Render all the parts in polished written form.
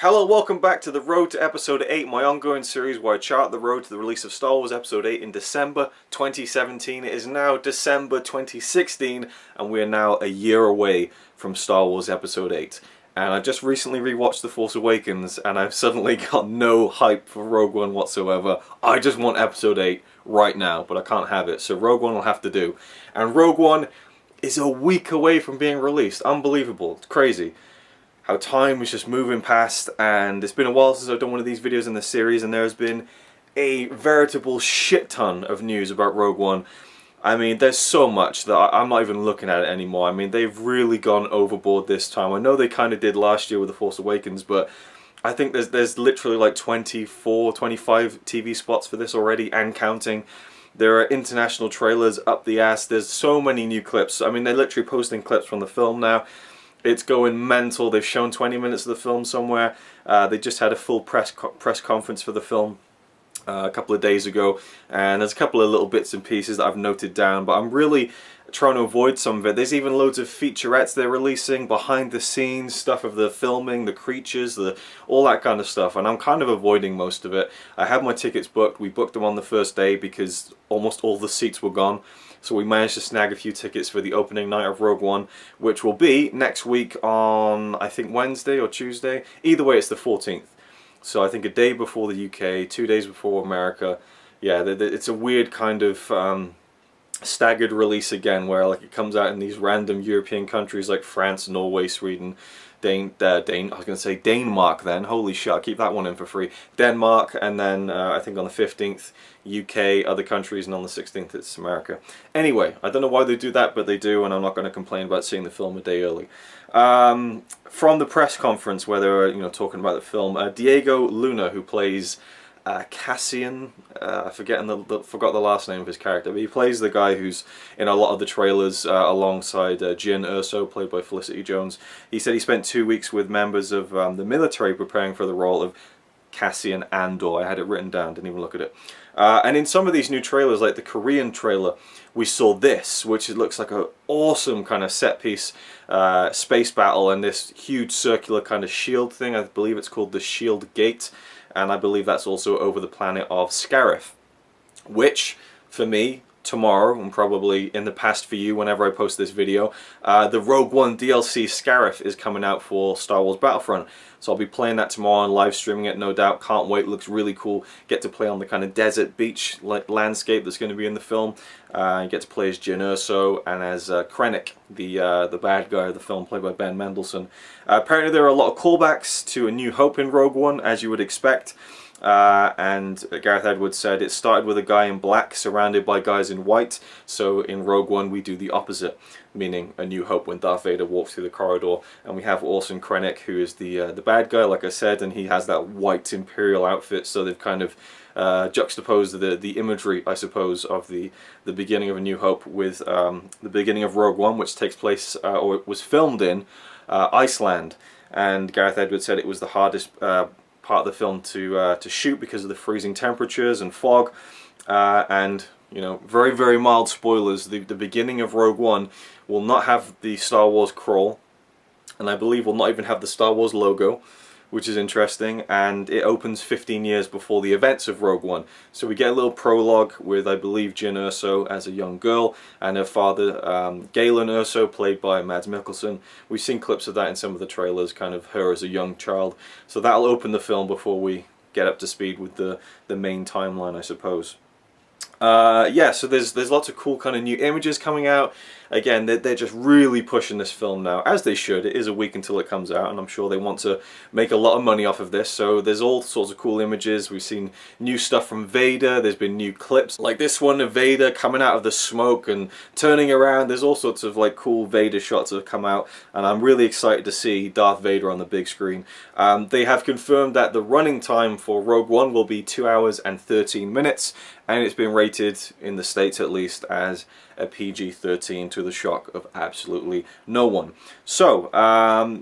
Hello, welcome back to the Road to Episode 8, my ongoing series where I chart the road to the release of Star Wars Episode 8 in December 2017. It is now December 2016, and we are now a year away from Star Wars Episode 8. And I just recently rewatched The Force Awakens, and I've suddenly got no hype for Rogue One whatsoever. I just want Episode 8 right now, but I can't have it, so Rogue One will have to do. And Rogue One is a week away from being released. Unbelievable. It's crazy how time is just moving past, and it's been a while since I've done one of these videos in the series, and there has been a veritable shit ton of news about Rogue One. I mean, there's so much that I'm not even looking at it anymore. I mean, they've really gone overboard this time. I know they kind of did last year with The Force Awakens, but I think there's literally like 24, 25 TV spots for this already, and counting. There are international trailers up the ass. There's so many new clips. I mean, they're literally posting clips from the film now. It's going mental. They've shown 20 minutes of the film somewhere. They just had a full press conference for the film a couple of days ago, and there's a couple of little bits and pieces that I've noted down, but I'm really trying to avoid some of it. There's even loads of featurettes they're releasing, behind the scenes stuff of the filming, the creatures, all that kind of stuff, and I'm kind of avoiding most of it. I have my tickets booked. We booked them on the first day because almost all the seats were gone. So we managed to snag a few tickets for the opening night of Rogue One, which will be next week on, I think, Wednesday or Tuesday. Either way, it's the 14th. So I think a day before the UK, 2 days before America. Yeah, it's a weird kind of staggered release again, where like it comes out in these random European countries like France, Norway, Sweden, I was going to say Denmark then, holy shit, I'll keep that one in for free. Denmark, and then I think on the 15th, UK, other countries, and on the 16th it's America. Anyway, I don't know why they do that, but they do, and I'm not going to complain about seeing the film a day early. From the press conference where they were talking about the film, Diego Luna, who plays Cassian, I forgot the last name of his character, but he plays the guy who's in a lot of the trailers alongside Jyn Erso, played by Felicity Jones. He said he spent 2 weeks with members of the military preparing for the role of Cassian Andor. I had it written down, didn't even look at it. And in some of these new trailers, like the Korean trailer, we saw this, which it looks like an awesome kind of set piece space battle, and this huge circular kind of shield thing. I believe it's called the Shield Gate. And I believe that's also over the planet of Scarif, which, for me, tomorrow, and probably in the past for you whenever I post this video, the Rogue One DLC Scarif is coming out for Star Wars Battlefront. So I'll be playing that tomorrow and live streaming it, no doubt. Can't wait, looks really cool. Get to play on the kind of desert beach landscape that's going to be in the film. You get to play as Jyn Erso and as Krennic, the bad guy of the film, played by Ben Mendelsohn. Apparently there are a lot of callbacks to A New Hope in Rogue One, as you would expect. And Gareth Edwards said it started with a guy in black surrounded by guys in white, so in Rogue One we do the opposite, meaning A New Hope when Darth Vader walks through the corridor, and we have Orson Krennic, who is the bad guy, like I said, and he has that white Imperial outfit, so they've kind of juxtaposed the imagery, I suppose, of the beginning of A New Hope with the beginning of Rogue One, which takes place, or was filmed in, Iceland. And Gareth Edwards said it was the hardest part of the film to shoot because of the freezing temperatures and fog, and very, very mild spoilers, the beginning of Rogue One will not have the Star Wars crawl, and I believe will not even have the Star Wars logo, which is interesting, and it opens 15 years before the events of Rogue One. So we get a little prologue with, I believe, Jyn Erso as a young girl, and her father, Galen Erso, played by Mads Mikkelsen. We've seen clips of that in some of the trailers, kind of her as a young child. So that'll open the film before we get up to speed with the main timeline, I suppose. Yeah, so there's lots of cool kind of new images coming out. Again, they're just really pushing this film now, as they should. It is a week until it comes out, and I'm sure they want to make a lot of money off of this, so there's all sorts of cool images. We've seen new stuff from Vader, there's been new clips, like this one of Vader coming out of the smoke and turning around. There's all sorts of like cool Vader shots that have come out, and I'm really excited to see Darth Vader on the big screen. They have confirmed that the running time for Rogue One will be 2 hours and 13 minutes, and it's been rated, in the States at least, as a PG-13, to the shock of absolutely no one. So,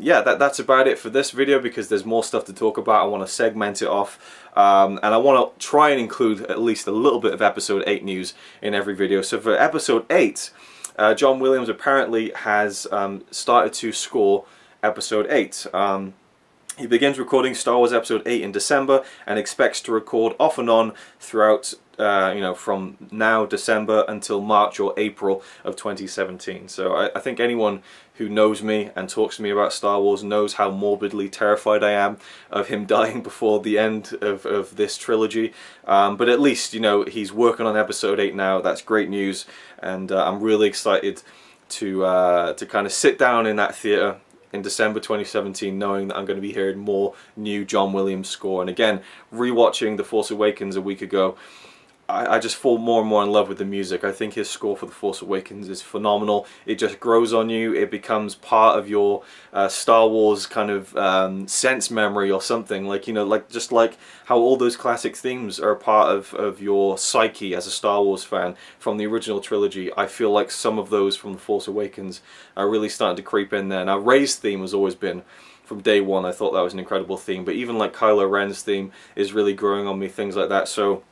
yeah, that's about it for this video, because there's more stuff to talk about. I want to segment it off, and I want to try and include at least a little bit of Episode 8 news in every video. So for Episode 8, John Williams apparently has started to score Episode 8. He begins recording Star Wars Episode 8 in December and expects to record off and on throughout, from now, December, until March or April of 2017. So I think anyone who knows me and talks to me about Star Wars knows how morbidly terrified I am of him dying before the end of this trilogy. But at least, he's working on Episode 8 now. That's great news. And I'm really excited to kind of sit down in that theatre in December 2017, knowing that I'm going to be hearing more new John Williams score. And again, rewatching The Force Awakens a week ago, I just fall more and more in love with the music. I think his score for The Force Awakens is phenomenal. It just grows on you. It becomes part of your Star Wars kind of sense memory or something. Like, just like how all those classic themes are a part of your psyche as a Star Wars fan from the original trilogy. I feel like some of those from The Force Awakens are really starting to creep in there. Now, Rey's theme has always been, from day one, I thought that was an incredible theme. But even like Kylo Ren's theme is really growing on me, things like that. So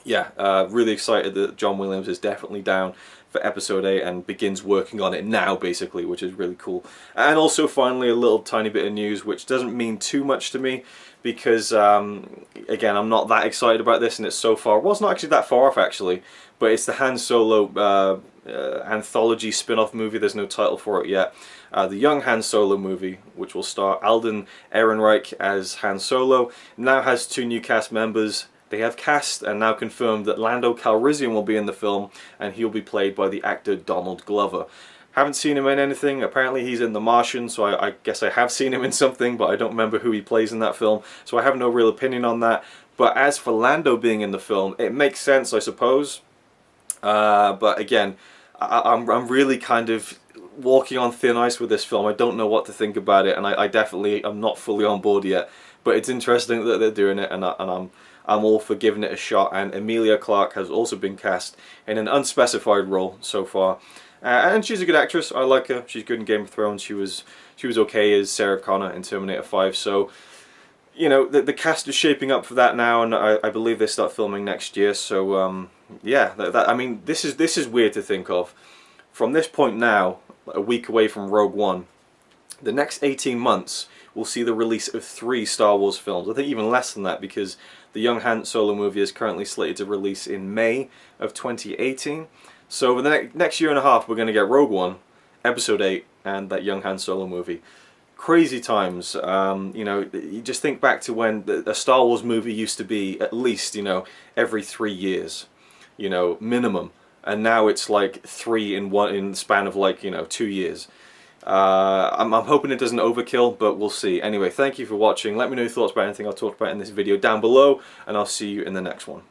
yeah, really excited that John Williams is definitely down for Episode 8 and begins working on it now, basically, which is really cool. And also, finally, a little tiny bit of news, which doesn't mean too much to me, because, again, I'm not that excited about this, and it's so far, well, it's not actually that far off, actually, but it's the Han Solo anthology spin-off movie. There's no title for it yet. The young Han Solo movie, which will star Alden Ehrenreich as Han Solo, now has 2 new cast members. They have cast and now confirmed that Lando Calrissian will be in the film, and he'll be played by the actor Donald Glover. Haven't seen him in anything. Apparently he's in The Martian, so I guess I have seen him in something, but I don't remember who he plays in that film, so I have no real opinion on that. But as for Lando being in the film, it makes sense, I suppose. But again, I'm really kind of walking on thin ice with this film. I don't know what to think about it, and I definitely am not fully on board yet. But it's interesting that they're doing it, and I'm all for giving it a shot. And Emilia Clarke has also been cast in an unspecified role so far, and she's a good actress. I like her. She's good in Game of Thrones. She was okay as Sarah Connor in Terminator 5. So, the cast is shaping up for that now, and I believe they start filming next year. So yeah, I mean, this is weird to think of. From this point now, a week away from Rogue One, the next 18 months will see the release of 3 Star Wars films. I think even less than that, because the young Han Solo movie is currently slated to release in May of 2018. So over the next year and a half, we're going to get Rogue One, Episode 8, and that young Han Solo movie. Crazy times. You just think back to when a Star Wars movie used to be at least, every 3 years, minimum. And now it's like 3 in the span of like, 2 years. I'm hoping it doesn't overkill, but we'll see. Anyway, thank you for watching. Let me know your thoughts about anything I talked about in this video down below, and I'll see you in the next one.